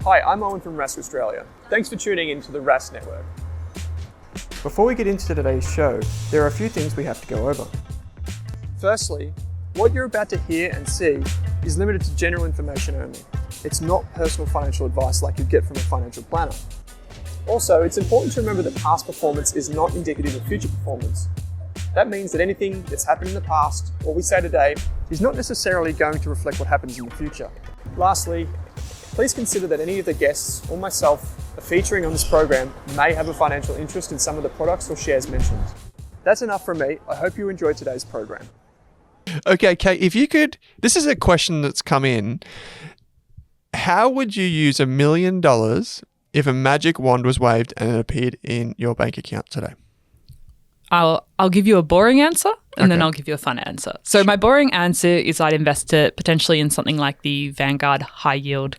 Hi, I'm Owen from Rask Australia. Thanks for tuning in to the Rask Network. Before we get into today's show, there are a few things we have to go over. Firstly, what you're about to hear and see is limited to general information only. It's not personal financial advice like you'd get from a financial planner. Also, it's important to remember that past performance is not indicative of future performance. That means that anything that's happened in the past, or we say today, is not necessarily going to reflect what happens in the future. Lastly, please consider that any of the guests or myself are featuring on this program may have a financial interest in some of the products or shares mentioned. That's enough from me. I hope you enjoyed today's program. Okay, Kate, if you could, this is a question that's come in. How would you use $1 million if a magic wand was waved and it appeared in your bank account today? I'll give you a boring answer and then I'll give you a fun answer. So my boring answer is I'd invest it potentially in something like the Vanguard High Yield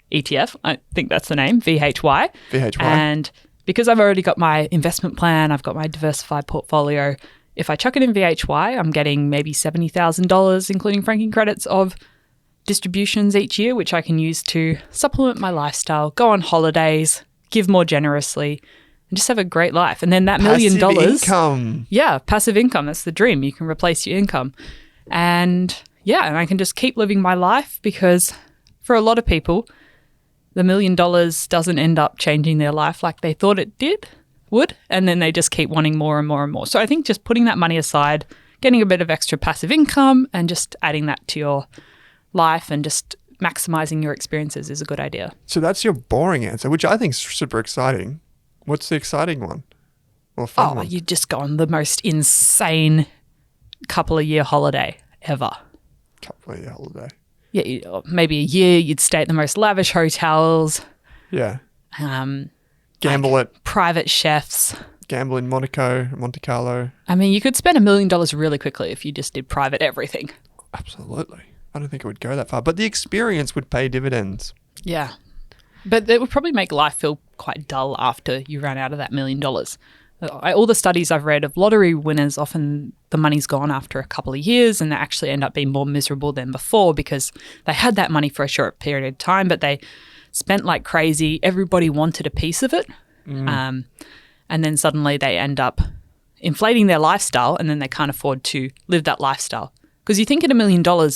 ETF. I think that's the name, VHY. VHY. And because I've already got my investment plan, I've got my diversified portfolio. If I chuck it in VHY, I'm getting maybe $70,000, including franking credits, of distributions each year, which I can use to supplement my lifestyle, go on holidays, give more generously, and just have a great life. And then that $1 million. Passive income. Yeah, passive income. That's the dream. You can replace your income. And I can just keep living my life, because for a lot of people, the $1 million doesn't end up changing their life like they thought it would, and then they just keep wanting more and more and more. So I think just putting that money aside, getting a bit of extra passive income and just adding that to your life and just maximizing your experiences is a good idea. So that's your boring answer, which I think is super exciting. What's the exciting one? Or fun one? You just go on the most insane couple of year holiday ever. Couple of year holiday. Yeah, maybe a year you'd stay at the most lavish hotels. Yeah. Gamble at private chefs. Gamble in Monaco, Monte Carlo. I mean, you could spend $1 million really quickly if you just did private everything. Absolutely. I don't think it would go that far, but the experience would pay dividends. Yeah. But it would probably make life feel quite dull after you ran out of that $1 million. All the studies I've read of lottery winners, often the money's gone after a couple of years and they actually end up being more miserable than before because they had that money for a short period of time, but they spent like crazy. Everybody wanted a piece of it. And then suddenly they end up inflating their lifestyle and then they can't afford to live that lifestyle. Because you think at $1 million,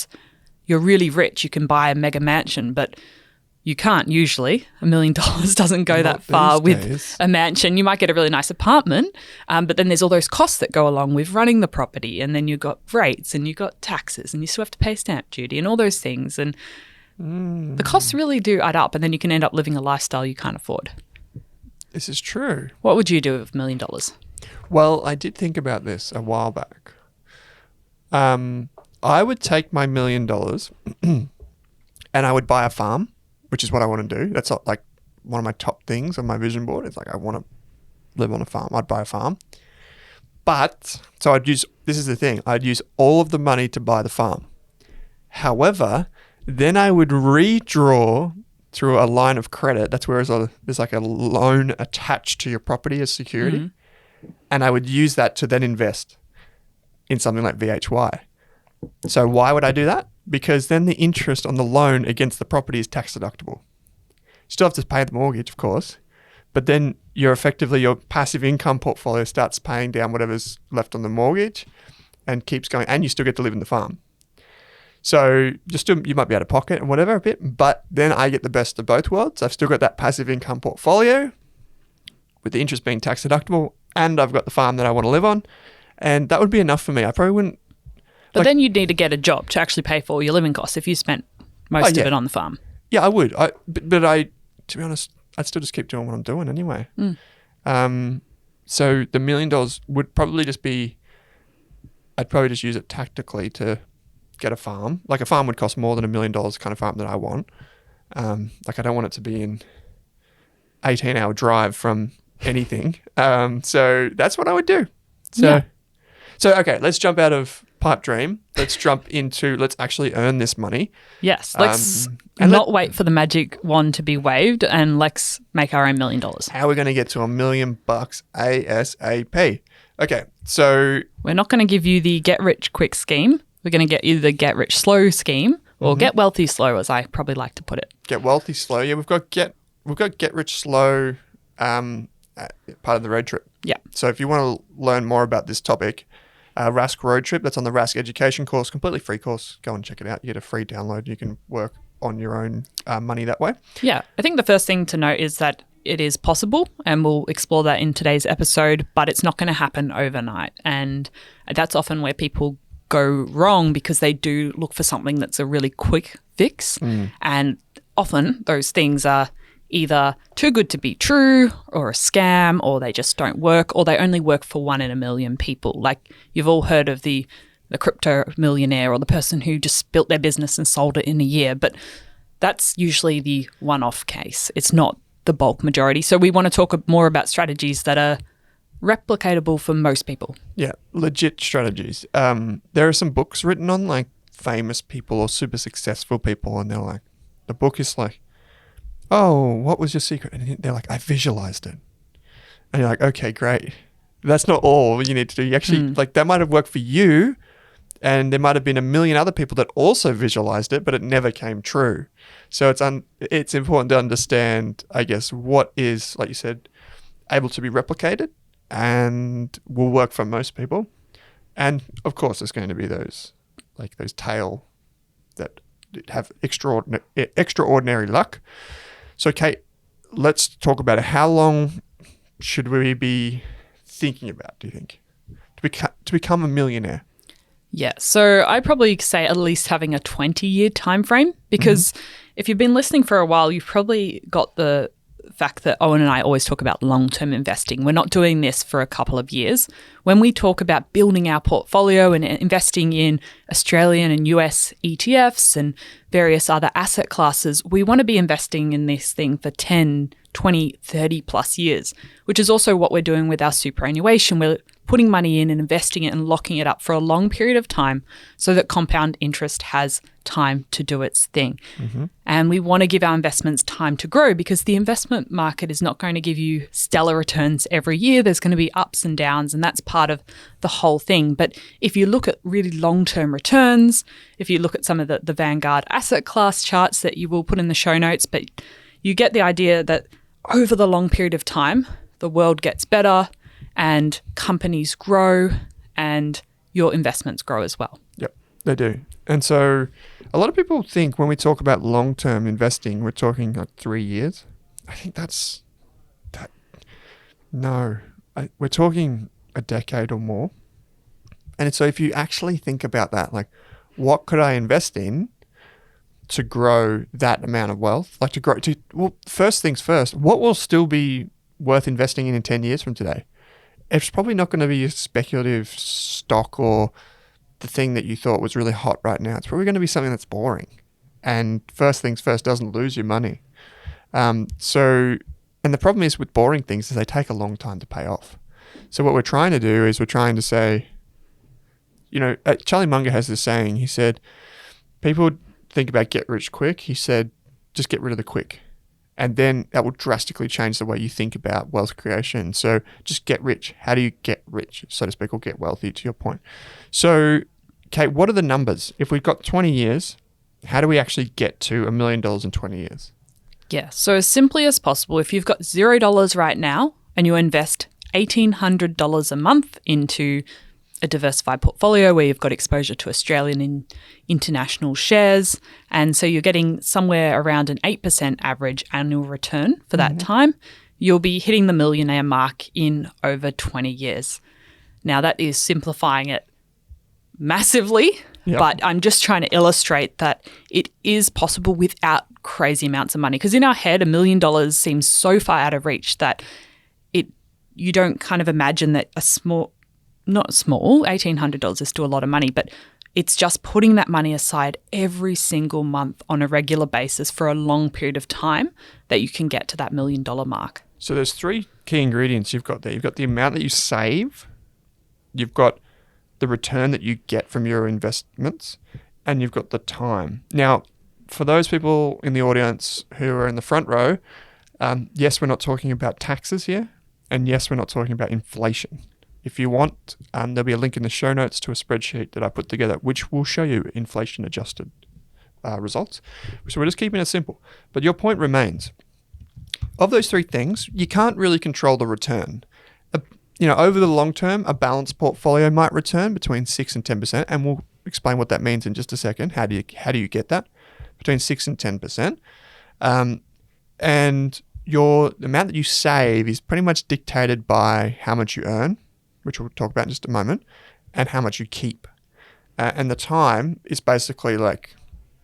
you're really rich. You can buy a mega mansion, but you can't usually. $1 million doesn't go that far with a mansion. You might get a really nice apartment, but then there's all those costs that go along with running the property, and then you've got rates and you've got taxes and you still have to pay stamp duty and all those things. And the costs really do add up, and then you can end up living a lifestyle you can't afford. This is true. What would you do with $1 million? Well, I did think about this a while back. I would take my $1 million and I would buy a farm, which is what I want to do. That's like one of my top things on my vision board. It's like I want to live on a farm. I'd buy a farm. But, so this is the thing, I'd use all of the money to buy the farm. However, then I would redraw through a line of credit. That's where there's like a loan attached to your property as security. Mm-hmm. And I would use that to then invest in something like VHY. So why would I do that? Because then the interest on the loan against the property is tax deductible. You still have to pay the mortgage, of course, but then your passive income portfolio starts paying down whatever's left on the mortgage and keeps going, and you still get to live in the farm. So you might be out of pocket and whatever a bit, but then I get the best of both worlds. I've still got that passive income portfolio with the interest being tax deductible, and I've got the farm that I want to live on, and that would be enough for me. I probably wouldn't. But then you'd need to get a job to actually pay for all your living costs if you spent most of it on the farm. Yeah, I would. But to be honest, I'd still just keep doing what I'm doing anyway. So the $1 million would probably I'd probably just use it tactically to get a farm. Like a farm would cost more than $1 million kind of farm that I want. Like I don't want it to be an 18-hour drive from anything. So that's what I would do. So okay, let's jump out of pipe dream. Let's jump into let's actually earn this money. Yes, let's not wait for the magic wand to be waved, and let's make our own $1 million. How are we going to get to $1 million ASAP? Okay, so we're not going to give you the get rich quick scheme. We're going to get you the get rich slow scheme, or get wealthy slow, as I probably like to put it. Get wealthy slow. Yeah, we've got get rich slow, part of the road trip. Yeah. So if you want to learn more about this topic, Rask Road Trip, that's on the Rask Education course, completely free course. Go and check it out. You get a free download. You can work on your own money that way. Yeah. I think the first thing to note is that it is possible, and we'll explore that in today's episode, but it's not going to happen overnight. And that's often where people go wrong, because they do look for something that's a really quick fix. And often those things are either too good to be true, or a scam, or they just don't work, or they only work for 1 in a million people. Like, you've all heard of the crypto millionaire, or the person who just built their business and sold it in a year, but that's usually the one-off case. It's not the bulk majority. So we want to talk more about strategies that are replicatable for most people. Yeah, legit strategies. There are some books written on like famous people or super successful people, and they're like, the book is like, oh, what was your secret? And they're like, I visualized it. And you're like, okay, great. That's not all you need to do. You actually, like, that might have worked for you, and there might have been a million other people that also visualized it, but it never came true. So it's important to understand, I guess, what is, like you said, able to be replicated and will work for most people. And of course, there's going to be those tail that have extraordinary luck. So, Kate, let's talk about it. How long should we be thinking about, do you think, to become a millionaire? Yeah, so I'd probably say at least having a 20-year time frame, because if you've been listening for a while, you've probably got the fact that Owen and I always talk about long-term investing. We're not doing this for a couple of years. When we talk about building our portfolio and investing in Australian and US ETFs and various other asset classes, we want to be investing in this thing for 10, 20, 30 plus years, which is also what we're doing with our superannuation. We're putting money in and investing it and locking it up for a long period of time so that compound interest has time to do its thing. And we want to give our investments time to grow, because the investment market is not going to give you stellar returns every year. There's going to be ups and downs, and that's part of the whole thing. But if you look at really long-term returns, if you look at some of the Vanguard asset class charts that you will put in the show notes, but you get the idea that over the long period of time, the world gets better and companies grow and your investments grow as well. Yep, they do. And so a lot of people think when we talk about long-term investing, we're talking like 3 years. I think we're talking a decade or more. And so if you actually think about that, like, what could I invest in to grow that amount of wealth? Like, first things first, what will still be worth investing in 10 years from today? It's probably not going to be a speculative stock or the thing that you thought was really hot right now. It's probably going to be something that's boring. And first things first doesn't lose your money. And the problem is with boring things is they take a long time to pay off. So what we're trying to do is we're trying to say, Charlie Munger has this saying. He said, people think about get rich quick. He said, just get rid of the quick. And then that will drastically change the way you think about wealth creation. So just get rich. How do you get rich, so to speak, or get wealthy, to your point? So, Kate, what are the numbers? If we've got 20 years, how do we actually get to $1 million in 20 years? Yeah, so as simply as possible, if you've got $0 right now and you invest $1,800 a month into a diversified portfolio where you've got exposure to Australian and international shares, and so you're getting somewhere around an 8% average annual return for that time, you'll be hitting the millionaire mark in over 20 years. Now, that is simplifying it massively, but I'm just trying to illustrate that it is possible without crazy amounts of money, because in our head, $1 million seems so far out of reach that you don't kind of imagine that not small, $1,800 is still a lot of money, but it's just putting that money aside every single month on a regular basis for a long period of time that you can get to that $1 million mark. So there's 3 key ingredients you've got there. You've got the amount that you save, you've got the return that you get from your investments, and you've got the time. Now, for those people in the audience who are in the front row, yes, we're not talking about taxes here, and yes, we're not talking about inflation. If you want, there'll be a link in the show notes to a spreadsheet that I put together, which will show you inflation adjusted results. So we're just keeping it simple. But your point remains. Of those three things, you can't really control the return. Over the long term, a balanced portfolio might return between 6 and 10%, and we'll explain what that means in just a second. How do you get that? Between 6 and 10%. And the amount that you save is pretty much dictated by how much you earn, which we'll talk about in just a moment, and how much you keep. And the time is basically like,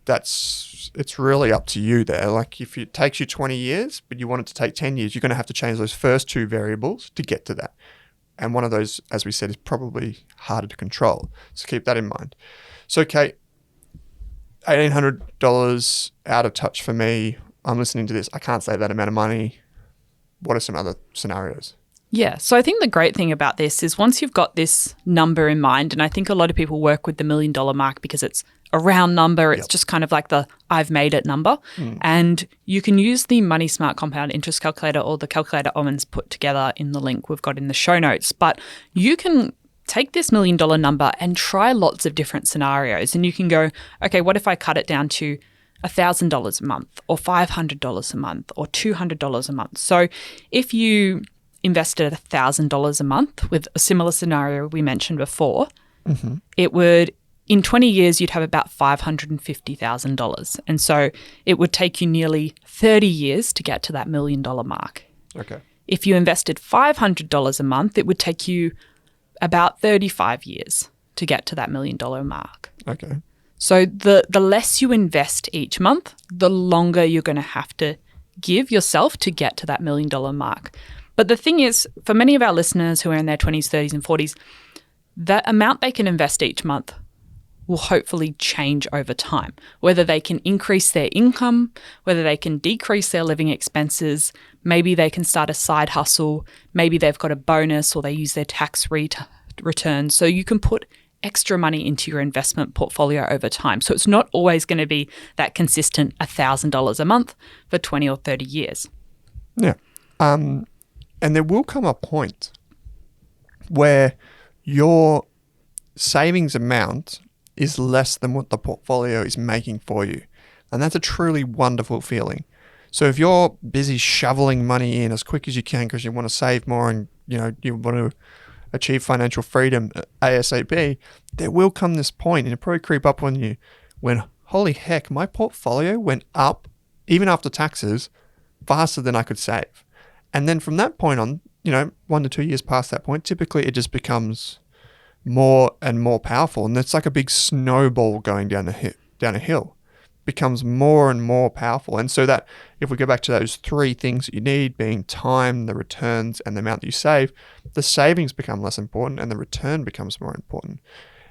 it's really up to you there. Like if it takes you 20 years, but you want it to take 10 years, you're going to have to change those first two variables to get to that. And one of those, as we said, is probably harder to control. So keep that in mind. So Kate, $1,800 out of touch for me. I'm listening to this. I can't save that amount of money. What are some other scenarios? Yeah. So I think the great thing about this is once you've got this number in mind, and I think a lot of people work with the $1 million mark because it's a round number. It's just kind of like the I've made it number. And you can use the Money Smart Compound Interest Calculator or the calculator Owen's put together in the link we've got in the show notes. But you can take this $1 million number and try lots of different scenarios. And you can go, okay, what if I cut it down to $1,000 a month or $500 a month or $200 a month? So if you invested $1,000 a month with a similar scenario we mentioned before, it would, in 20 years, you'd have about $550,000. And so it would take you nearly 30 years to get to that $1 million mark. Okay. If you invested $500 a month, it would take you about 35 years to get to that $1 million mark. Okay. So the less you invest each month, the longer you're going to have to give yourself to get to that $1 million mark. But the thing is, for many of our listeners who are in their 20s, 30s and 40s, that amount they can invest each month will hopefully change over time, whether they can increase their income, whether they can decrease their living expenses, maybe they can start a side hustle, maybe they've got a bonus or they use their tax return. So you can put extra money into your investment portfolio over time. So it's not always going to be that consistent $1,000 a month for 20 or 30 years. Yeah. And there will come a point where your savings amount is less than what the portfolio is making for you. And that's a truly wonderful feeling. So if you're busy shoveling money in as quick as you can because you want to save more and you want to achieve financial freedom ASAP, there will come this point, and it'll probably creep up on you, when holy heck, my portfolio went up, even after taxes, faster than I could save. And then from that point on, 1 to 2 years past that point, typically it just becomes more and more powerful. And it's like a big snowball going down a hill. Becomes more and more powerful. And so that if we go back to those three things that you need, being time, the returns, and the amount that you save, the savings become less important and the return becomes more important.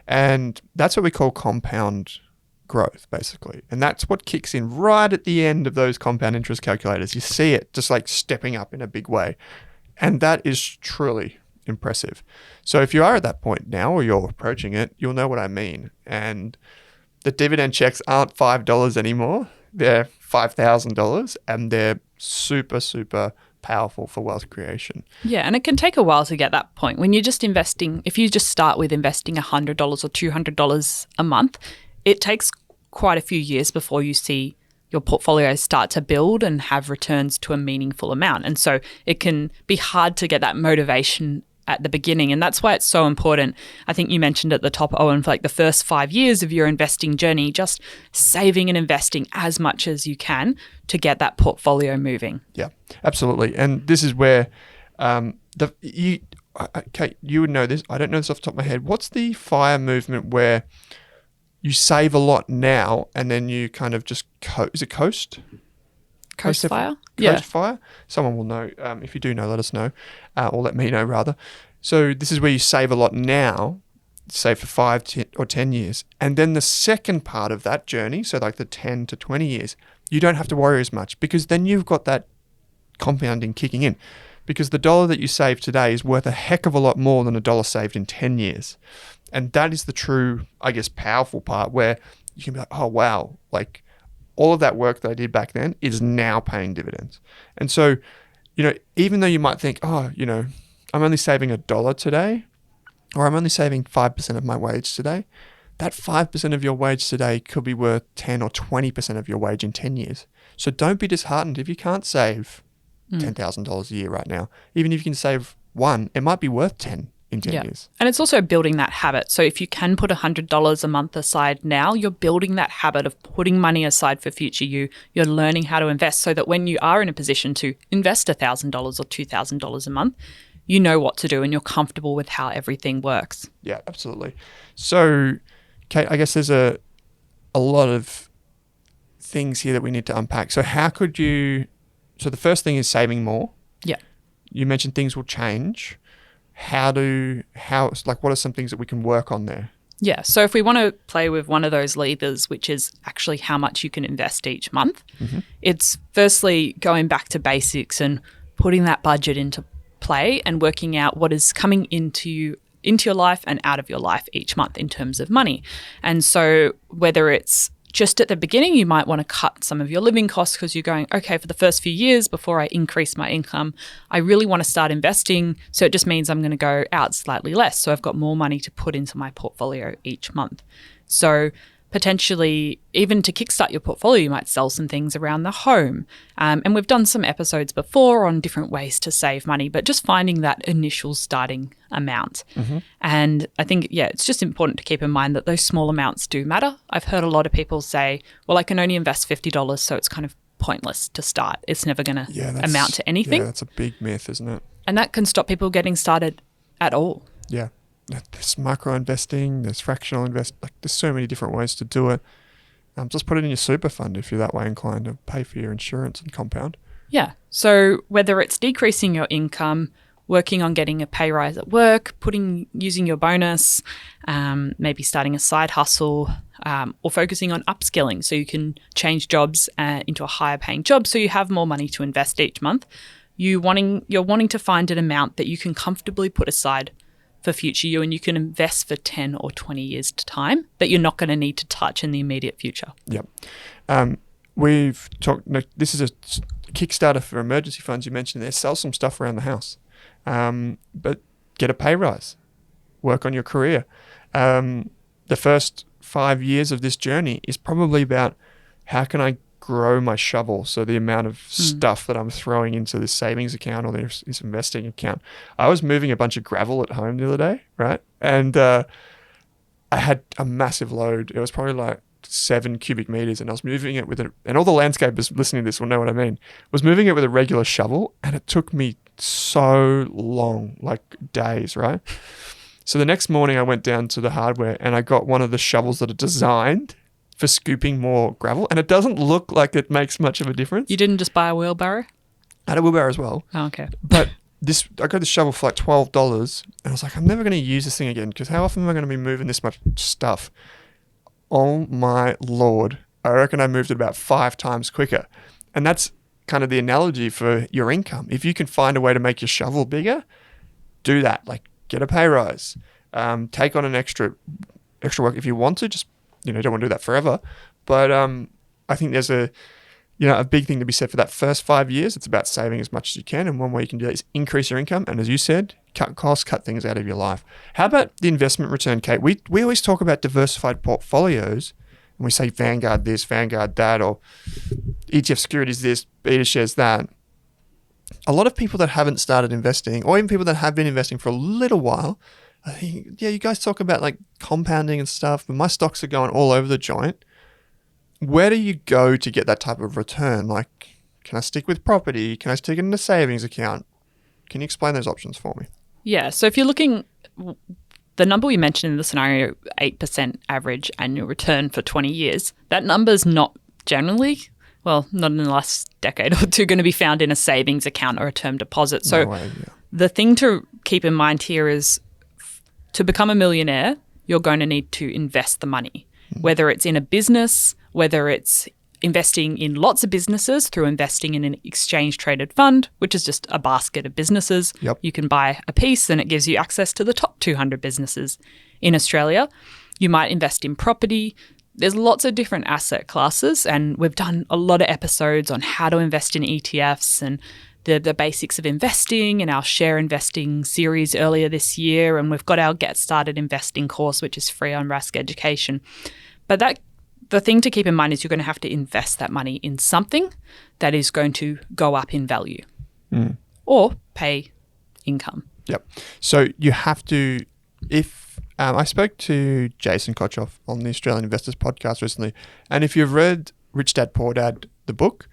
And that's what we call compound growth, basically. And that's what kicks in right at the end of those compound interest calculators. You see it just like stepping up in a big way. And that is truly impressive. So if you are at that point now, or you're approaching it, you'll know what I mean. And the dividend checks aren't $5 anymore. They're $5,000, and they're super, super powerful for wealth creation. Yeah, and it can take a while to get that point. When you're just investing, if you just start with investing $100 or $200 a month, it takes quite a few years before you see your portfolio start to build and have returns to a meaningful amount. And so it can be hard to get that motivation at the beginning. And that's why it's so important. I think you mentioned at the top, Owen, for like the first 5 years of your investing journey, just saving and investing as much as you can to get that portfolio moving. Yeah, absolutely. And this is where Kate, you would know this. I don't know this off the top of my head. What's the FIRE movement where you save a lot now and then you kind of just is it Coast? Coast FIRE? Coast FIRE? Someone will know. If you do know, let us know. Or let me know, rather. So this is where you save a lot now, save for 5 or 10 years. And then the second part of that journey, so like the 10 to 20 years, you don't have to worry as much, because then you've got that compounding kicking in. Because the dollar that you save today is worth a heck of a lot more than a dollar saved in 10 years. And that is the true, I guess, powerful part, where you can be like, oh, wow, like all of that work that I did back then is now paying dividends. And so, even though you might think, oh, I'm only saving $1 today, or I'm only saving 5% of my wage today, that 5% of your wage today could be worth 10 or 20% of your wage in 10 years. So don't be disheartened if you can't save $10,000 a year right now. Even if you can save one, it might be worth 10 in 10 years. And it's also building that habit. So if you can put $100 a month aside now, you're building that habit of putting money aside for future you. You're learning how to invest so that when you are in a position to invest $1,000 or $2,000 a month, you know what to do and you're comfortable with how everything works. Yeah, absolutely. So, Kate, I guess there's a lot of things here that we need to unpack. So so the first thing is saving more. Yeah. You mentioned things will change. What are some things that we can work on there? Yeah. So if we want to play with one of those levers, which is actually how much you can invest each month, it's firstly going back to basics and putting that budget into play and working out what is coming into your life and out of your life each month in terms of money. And so whether it's just at the beginning, you might want to cut some of your living costs because you're going, okay, for the first few years before I increase my income, I really want to start investing. So it just means I'm going to go out slightly less. So I've got more money to put into my portfolio each month. So potentially, even to kickstart your portfolio, you might sell some things around the home. And we've done some episodes before on different ways to save money, but just finding that initial starting amount. And I think, it's just important to keep in mind that those small amounts do matter. I've heard a lot of people say, well, I can only invest $50, so it's kind of pointless to start. It's never going to amount to anything. Yeah, that's a big myth, isn't it? And that can stop people getting started at all. Yeah. There's micro investing, there's fractional investing, there's so many different ways to do it. Just put it in your super fund if you're that way inclined to pay for your insurance and compound. Yeah. So whether it's decreasing your income, working on getting a pay rise at work, using your bonus, maybe starting a side hustle, or focusing on upskilling so you can change jobs into a higher paying job so you have more money to invest each month. You're wanting to find an amount that you can comfortably put aside for future you and you can invest for 10 or 20 years to time that you're not going to need to touch in the immediate future. Yep. We've talked, this is a Kickstarter for emergency funds you mentioned there. Sell some stuff around the house, but get a pay rise, work on your career. The first 5 years of this journey is probably about how can I grow my shovel, so the amount of stuff that I'm throwing into this savings account or this investing account. I was moving a bunch of gravel at home the other day, right? And I had a massive load. It was probably like 7 cubic meters, and I was moving it and all the landscapers listening to this will know what I mean, was moving it with a regular shovel, and it took me so long, like days, right? So the next morning I went down to the hardware and I got one of the shovels that are designed for scooping more gravel, and it doesn't look like it makes much of a difference. You didn't just buy a wheelbarrow? I had a wheelbarrow as well. Oh, okay. But I got this shovel for like $12, and I was like, I'm never going to use this thing again because how often am I going to be moving this much stuff? Oh my Lord. I reckon I moved it about 5 times quicker. And that's kind of the analogy for your income. If you can find a way to make your shovel bigger, do that. Like get a pay rise, take on an extra work if you want to, just don't want to do that forever. But I think there's a big thing to be said for that first 5 years. It's about saving as much as you can. And one way you can do that is increase your income. And as you said, cut costs, cut things out of your life. How about the investment return, Kate? We always talk about diversified portfolios and we say Vanguard this, Vanguard that, or ETF securities this, beta shares that. A lot of people that haven't started investing, or even people that have been investing for a little while, I think, you guys talk about like compounding and stuff, but my stocks are going all over the joint. Where do you go to get that type of return? Like, can I stick with property? Can I stick it in a savings account? Can you explain those options for me? Yeah. So if you're looking, the number we mentioned in the scenario, 8% average annual return for 20 years, that number's not generally, not in the last decade or two, going to be found in a savings account or a term deposit. So the thing to keep in mind here is to become a millionaire, you're going to need to invest the money, whether it's in a business, whether it's investing in lots of businesses through investing in an exchange-traded fund, which is just a basket of businesses. Yep. You can buy a piece and it gives you access to the top 200 businesses in Australia. You might invest in property. There's lots of different asset classes, and we've done a lot of episodes on how to invest in ETFs, and the basics of investing in our share investing series earlier this year. And we've got our Get Started Investing course, which is free on Rask Education. But the thing to keep in mind is you're going to have to invest that money in something that is going to go up in value or pay income. Yep. So you have to, if I spoke to Jason Kochoff on the Australian Investors podcast recently, and if you've read Rich Dad Poor Dad, the book,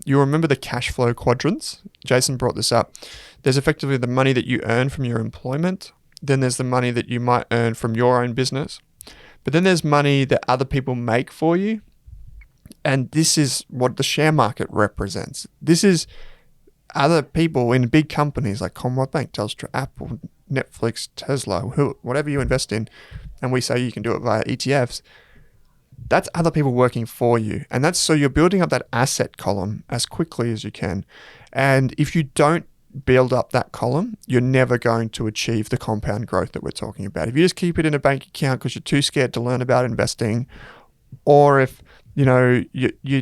you'll remember the cash flow quadrants. Jason brought this up. There's effectively the money that you earn from your employment. Then there's the money that you might earn from your own business. But then there's money that other people make for you. And this is what the share market represents. This is other people in big companies like Commonwealth Bank, Telstra, Apple, Netflix, Tesla, whatever you invest in, and we say you can do it via ETFs. That's other people working for you. And that's so you're building up that asset column as quickly as you can. And if you don't build up that column, you're never going to achieve the compound growth that we're talking about. If you just keep it in a bank account because you're too scared to learn about investing, or if you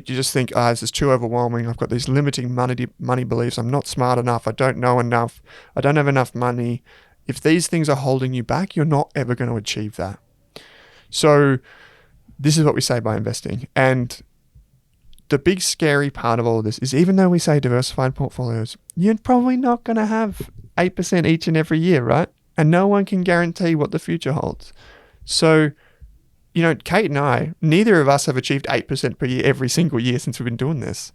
just think, this is too overwhelming, I've got these limiting money beliefs, I'm not smart enough, I don't know enough, I don't have enough money. If these things are holding you back, you're not ever going to achieve that. So this is what we say by investing. And the big scary part of all of this is, even though we say diversified portfolios, you're probably not going to have 8% each and every year, right? And no one can guarantee what the future holds. So, Kate and I, neither of us have achieved 8% per year every single year since we've been doing this.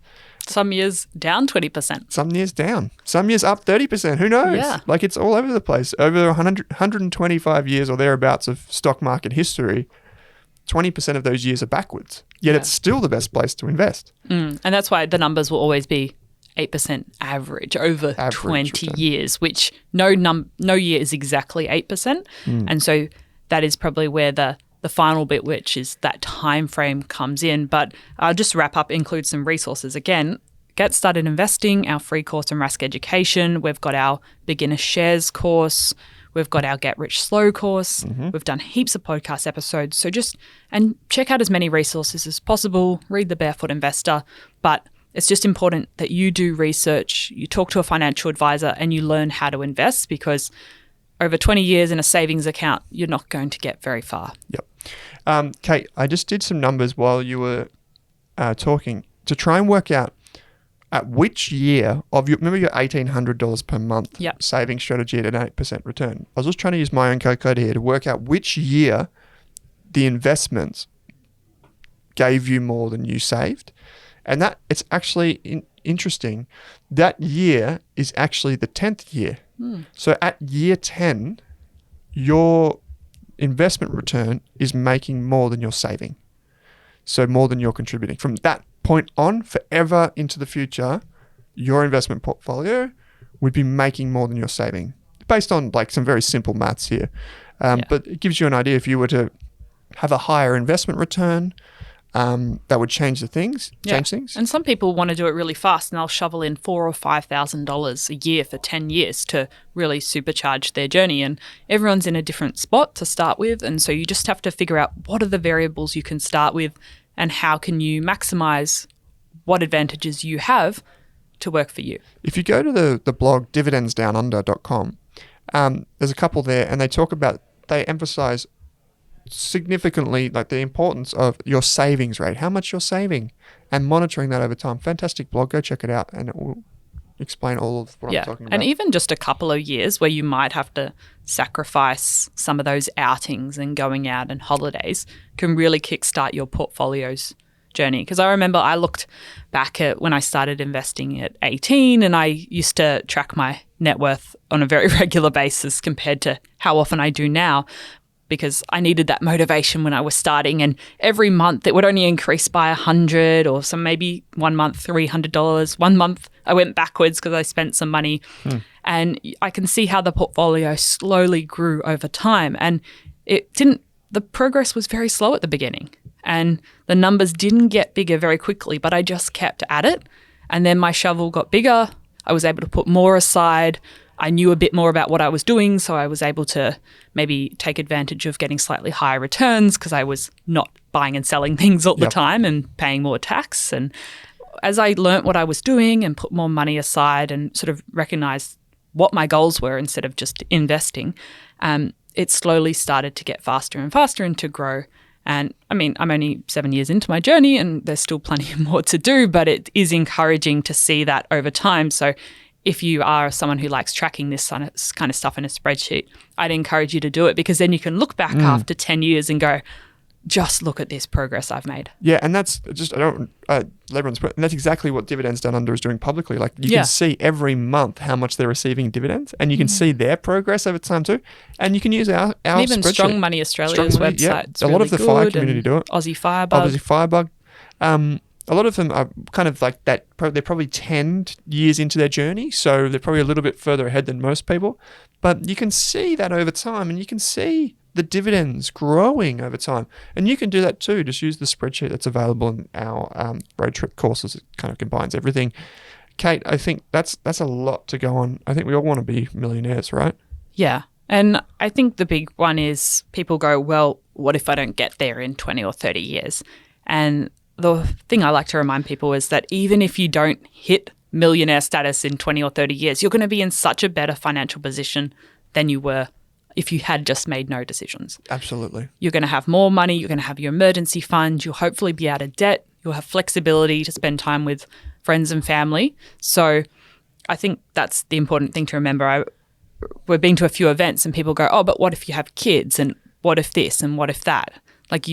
Some years down 20%. Some years down. Some years up 30%. Who knows? Yeah. Like, it's all over the place. Over 125 years or thereabouts of stock market history, 20% of those years are backwards. Yet it's still the best place to invest. And that's why the numbers will always be 8% average over 20 return. years, which no year is exactly 8%. And so that is probably where the final bit, which is that time frame, comes in. But I'll just wrap up, include some resources. Again, Get Started Investing, our free course on Rask Education. We've got our Beginner Shares course. We've got our Get Rich Slow course. We've done heaps of podcast episodes. So and check out as many resources as possible. Read The Barefoot Investor. But it's just important that you do research, you talk to a financial advisor, and you learn how to invest, because over 20 years in a savings account, you're not going to get very far. Yep. Kate, I just did some numbers while you were talking to try and work out at which year of remember your $1,800 per month saving strategy at an 8% return. I was just trying to use my own calculator here to work out which year the investments gave you more than you saved. And that it's actually interesting. That year is actually the 10th year. So at year 10, your investment return is making more than you're saving. So more than you're contributing. From that point on, forever into the future, your investment portfolio would be making more than you're saving, based on like some very simple maths here. But it gives you an idea. If you were to have a higher investment return, that would change things. And some people want to do it really fast, and they'll shovel in $4,000 or $5,000 a year for 10 years to really supercharge their journey. And everyone's in a different spot to start with, and so you just have to figure out what are the variables you can start with, and how can you maximize what advantages you have to work for you. If you go to the blog dividendsdownunder.com, there's a couple there, and they emphasize significantly like the importance of your savings rate, how much you're saving, and monitoring that over time. Fantastic blog. Go check it out, and it will explain all of what I'm talking about. And even just a couple of years where you might have to sacrifice some of those outings and going out and holidays can really kickstart your portfolio's journey. Because I remember I looked back at when I started investing at 18, and I used to track my net worth on a very regular basis compared to how often I do now, because I needed that motivation when I was starting. And every month it would only increase by $100, or some maybe 1 month, $300. 1 month I went backwards because I spent some money. And I can see how the portfolio slowly grew over time. And the progress was very slow at the beginning. And the numbers didn't get bigger very quickly, but I just kept at it. And then my shovel got bigger. I was able to put more aside. I knew a bit more about what I was doing, so I was able to maybe take advantage of getting slightly higher returns because I was not buying and selling things all the time and paying more tax. And as I learnt what I was doing and put more money aside and sort of recognized what my goals were instead of just investing, it slowly started to get faster and faster and to grow. And I mean, I'm only 7 years into my journey and there's still plenty more to do, but it is encouraging to see that over time. So if you are someone who likes tracking this kind of stuff in a spreadsheet, I'd encourage you to do it, because then you can look back after 10 years and go, just look at this progress I've made. Yeah, and that's just, and that's exactly what Dividends Down Under is doing publicly. Like, you can see every month how much they're receiving dividends, and you can see their progress over time too. And you can use our and even spreadsheet. Strong Money Australia's website. A lot of the fire community do it. Aussie Firebug. A lot of them are kind of like that. They're probably 10 years into their journey, so they're probably a little bit further ahead than most people. But you can see that over time, and you can see the dividends growing over time. And you can do that too. Just use the spreadsheet that's available in our road trip courses. It kind of combines everything. Kate, I think that's a lot to go on. I think we all want to be millionaires, right? Yeah. And I think the big one is people go, well, what if I don't get there in 20 or 30 years? And the thing I like to remind people is that even if you don't hit millionaire status in 20 or 30 years, you're going to be in such a better financial position than you were if you had just made no decisions. Absolutely. You're going to have more money. You're going to have your emergency fund. You'll hopefully be out of debt. You'll have flexibility to spend time with friends and family. So I think that's the important thing to remember. We've been to a few events and people go, oh, but what if you have kids, and what if this and what if that? Like,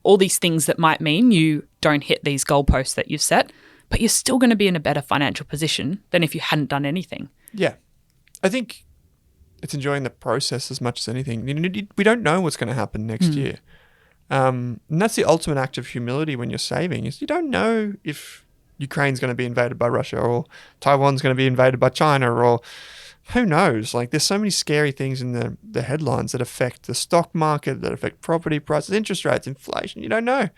all these things that might mean you don't hit these goalposts that you've set, but you're still going to be in a better financial position than if you hadn't done anything. Yeah. I think it's enjoying the process as much as anything. We don't know what's going to happen next year. And that's the ultimate act of humility when you're saving, is you don't know if Ukraine's going to be invaded by Russia, or Taiwan's going to be invaded by China, or who knows? Like, there's so many scary things in the headlines that affect the stock market, that affect property prices, interest rates, inflation. You don't know.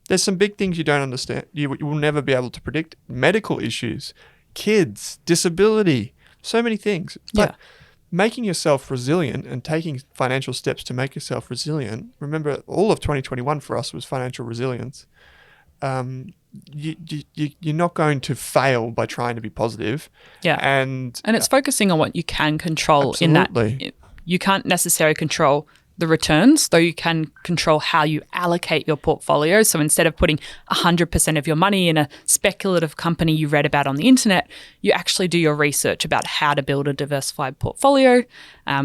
There's some big things you don't understand. You will never be able to predict. Medical issues, kids, disability, so many things. But making yourself resilient and taking financial steps to make yourself resilient. Remember, all of 2021 for us was financial resilience. You're not going to fail by trying to be positive. Yeah. And it's focusing on what you can control. Absolutely. In that you can't necessarily control the returns, though you can control how you allocate your portfolio. So instead of putting 100% of your money in a speculative company you read about on the internet, you actually do your research about how to build a diversified portfolio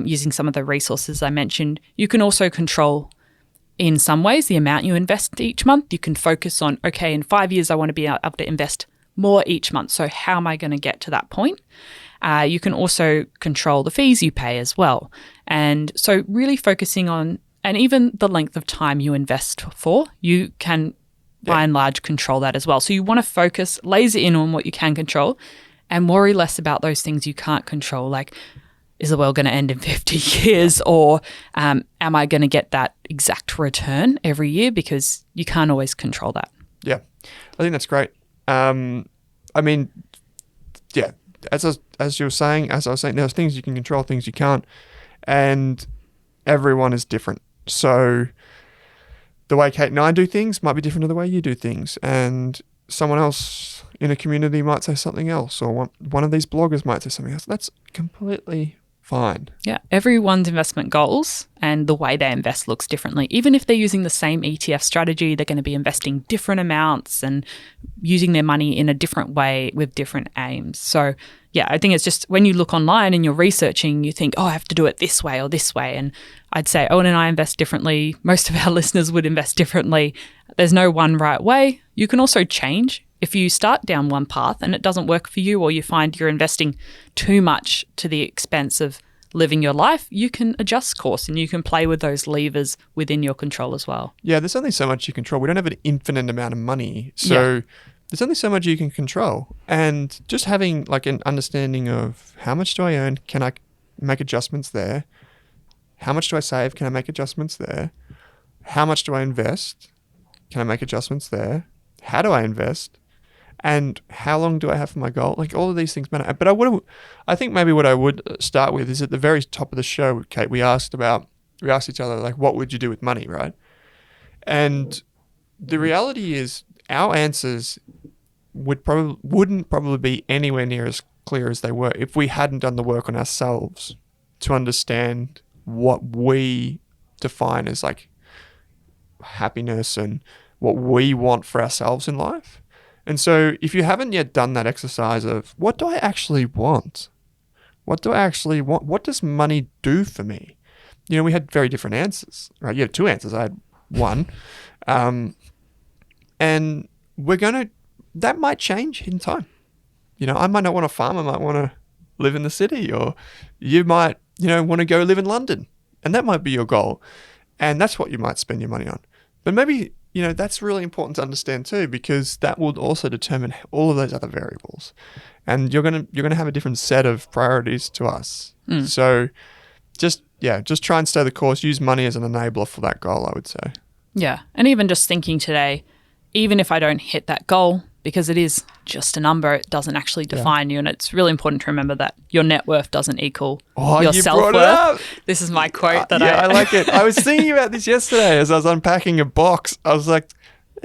using some of the resources I mentioned. You can also control, in some ways, the amount you invest each month. You can focus on, okay, in 5 years, I want to be able to invest more each month. So how am I going to get to that point? You can also control the fees you pay as well. And so really focusing on, and even the length of time you invest for, you can by and large control that as well. So you want to focus, laser in on what you can control and worry less about those things you can't control. Like, is the world going to end in 50 years, or am I going to get that exact return every year? Because you can't always control that. Yeah, I think that's great. I mean, yeah, as I was saying, there's things you can control, things you can't, and everyone is different. So the way Kate and I do things might be different to the way you do things, and someone else in a community might say something else, or one of these bloggers might say something else. That's completely fine. Yeah, everyone's investment goals and the way they invest looks differently. Even if they're using the same ETF strategy, they're going to be investing different amounts and using their money in a different way with different aims. So yeah, I think it's just when you look online and you're researching, you think, oh, I have to do it this way or this way. And I'd say Owen and I invest differently. Most of our listeners would invest differently. There's no one right way. You can also change. If you start down one path and it doesn't work for you, or you find you're investing too much to the expense of living your life, you can adjust course and you can play with those levers within your control as well. Yeah, there's only so much you control. We don't have an infinite amount of money. So there's only so much you can control. And just having like an understanding of how much do I earn? Can I make adjustments there? How much do I save? Can I make adjustments there? How much do I invest? Can I make adjustments there? How do I invest? And how long do I have for my goal? Like, all of these things matter. But I think maybe what I would start with is at the very top of the show, Kate, we asked each other, like, what would you do with money, right? And the reality is our answers wouldn't probably be anywhere near as clear as they were if we hadn't done the work on ourselves to understand what we define as like happiness and what we want for ourselves in life. And so if you haven't yet done that exercise of what do I actually want? What do I actually want? What does money do for me? You know, we had very different answers, right? You had two answers. I had one. And that might change in time. You know, I might not want to farm. I might want to live in the city, or you might, want to go live in London, and that might be your goal. And that's what you might spend your money on. But maybe, that's really important to understand too, because that will also determine all of those other variables. And you're going to have a different set of priorities to us. So just try and stay the course. Use money as an enabler for that goal, I would say. Yeah. And even just thinking today, even if I don't hit that goal, because it is just a number, it doesn't actually define you. And it's really important to remember that your net worth doesn't equal your self-worth. This is my quote I like it. I was thinking about this yesterday as I was unpacking a box. I was like,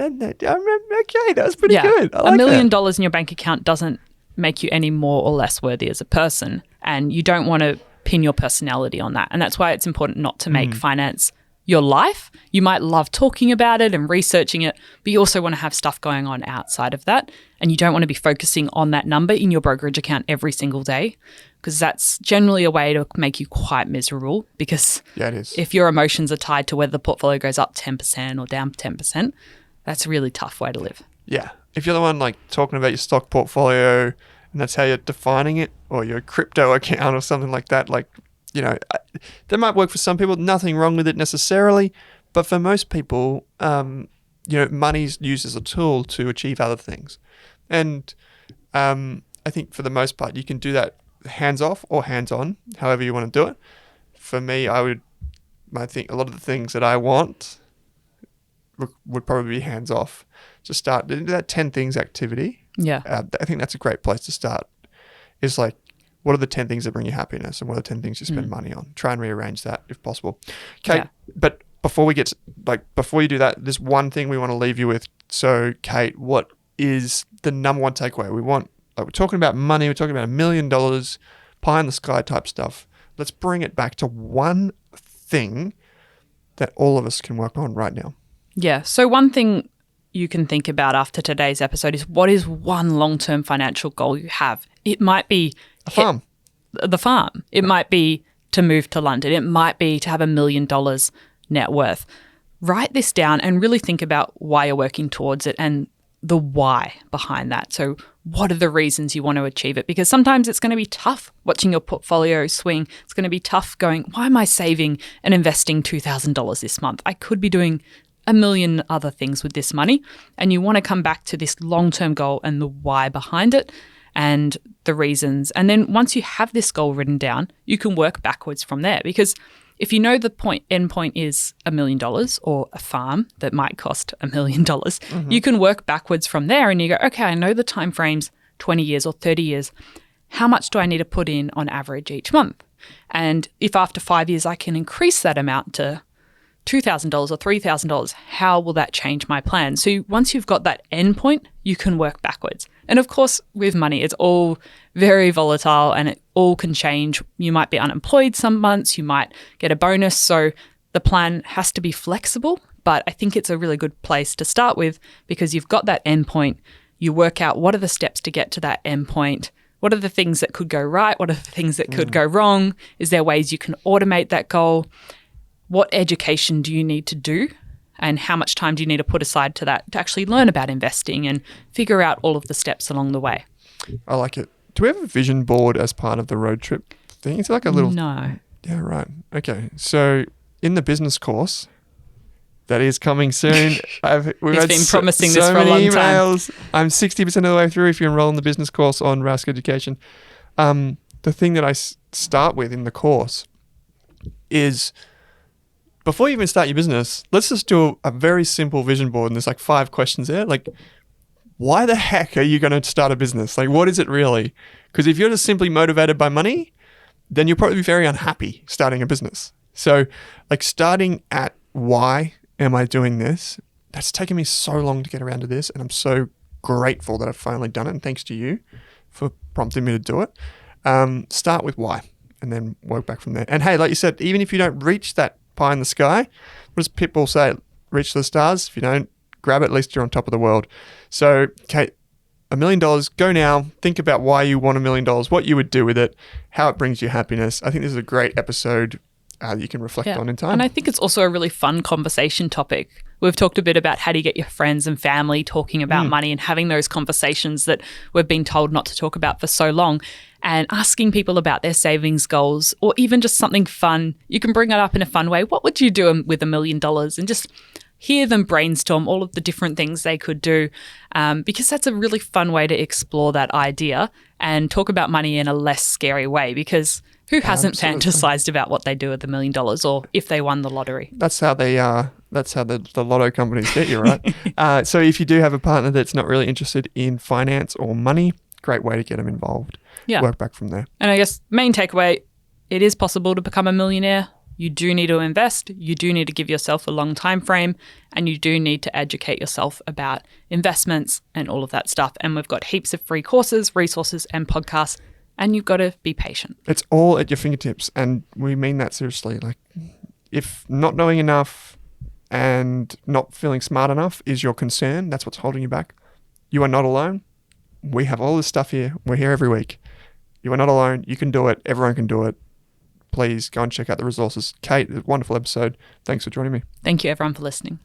okay, that was pretty good. I like $1 million in your bank account doesn't make you any more or less worthy as a person. And you don't want to pin your personality on that. And that's why it's important not to make finance your life. You might love talking about it and researching it, but you also want to have stuff going on outside of that. And you don't want to be focusing on that number in your brokerage account every single day, because that's generally a way to make you quite miserable, because it is. If your emotions are tied to whether the portfolio goes up 10% or down 10%, that's a really tough way to live. Yeah. If you're the one like talking about your stock portfolio and that's how you're defining it, or your crypto account or something like that, that might work for some people. Nothing wrong with it necessarily. But for most people, money's used as a tool to achieve other things. And I think for the most part, you can do that hands-off or hands-on, however you want to do it. For me, I think a lot of the things that I want would probably be hands-off. Just start that 10 things activity. Yeah. I think that's a great place to start. Is like, what are the 10 things that bring you happiness, and what are the 10 things you spend money on? Try and rearrange that if possible. Kate, but before you do that, there's one thing we want to leave you with. So, Kate, what is the number one takeaway? We're talking about money. We're talking about $1 million, pie in the sky type stuff. Let's bring it back to one thing that all of us can work on right now. Yeah. So one thing you can think about after today's episode is, what is one long-term financial goal you have? It might be the farm. It might be to move to London. It might be to have $1 million net worth. Write this down and really think about why you're working towards it and the why behind that. So what are the reasons you want to achieve it? Because sometimes it's going to be tough watching your portfolio swing. It's going to be tough going, why am I saving and investing $2,000 this month? I could be doing a million other things with this money. And you want to come back to this long-term goal and the why behind it and the reasons. And then once you have this goal written down, you can work backwards from there. Because if you know the end point is $1 million or a farm that might cost $1 million, you can work backwards from there and you go, okay, I know the time frame's 20 years or 30 years. How much do I need to put in on average each month? And if after 5 years I can increase that amount to $2,000 or $3,000, how will that change my plan? So once you've got that end point, you can work backwards. And of course, with money, it's all very volatile and it all can change. You might be unemployed some months, you might get a bonus. So the plan has to be flexible, but I think it's a really good place to start with, because you've got that end point. You work out what are the steps to get to that end point. What are the things that could go right? What are the things that could go wrong? Is there ways you can automate that goal? What education do you need to do, and how much time do you need to put aside to that to actually learn about investing and figure out all of the steps along the way? I like it. Do we have a vision board as part of the road trip thing? It's like a little... No. Yeah, right. Okay. So in the business course that is coming soon, He's been promising this for a long time. I'm 60% of the way through if you enroll in the business course on Rask Education. The thing that I start with in the course is... before you even start your business, let's just do a very simple vision board. And there's like 5 questions there. Like, why the heck are you going to start a business? Like, what is it really? Because if you're just simply motivated by money, then you'll probably be very unhappy starting a business. So like starting at why am I doing this? That's taken me so long to get around to this. And I'm so grateful that I've finally done it, and thanks to you for prompting me to do it. Start with why, and then work back from there. And hey, like you said, even if you don't reach that pie in the sky, what does people say? Reach the stars. If you don't grab it, at least you're on top of the world. So, Kate, $1 million, go now. Think about why you want $1 million, what you would do with it, how it brings you happiness. I think this is a great episode that you can reflect on in time. And I think it's also a really fun conversation topic. We've talked a bit about how do you get your friends and family talking about money and having those conversations that we've been told not to talk about for so long, and asking people about their savings goals, or even just something fun. You can bring it up in a fun way. What would you do with $1 million? And just hear them brainstorm all of the different things they could do, because that's a really fun way to explore that idea and talk about money in a less scary way, because who hasn't fantasized about what they do with $1 million, or if they won the lottery? That's how the lotto companies get you, right? So if you do have a partner that's not really interested in finance or money, great way to get them involved. Yeah. Work back from there. And I guess main takeaway, it is possible to become a millionaire. You do need to invest. You do need to give yourself a long time frame, and you do need to educate yourself about investments and all of that stuff. And we've got heaps of free courses, resources, and podcasts, and you've got to be patient. It's all at your fingertips, and we mean that seriously. Like, if not knowing enough and not feeling smart enough is your concern, that's what's holding you back, you are not alone. We have all this stuff here. We're here every week. You are not alone. You can do it. Everyone can do it. Please go and check out the resources. Kate, wonderful episode. Thanks for joining me. Thank you, everyone, for listening.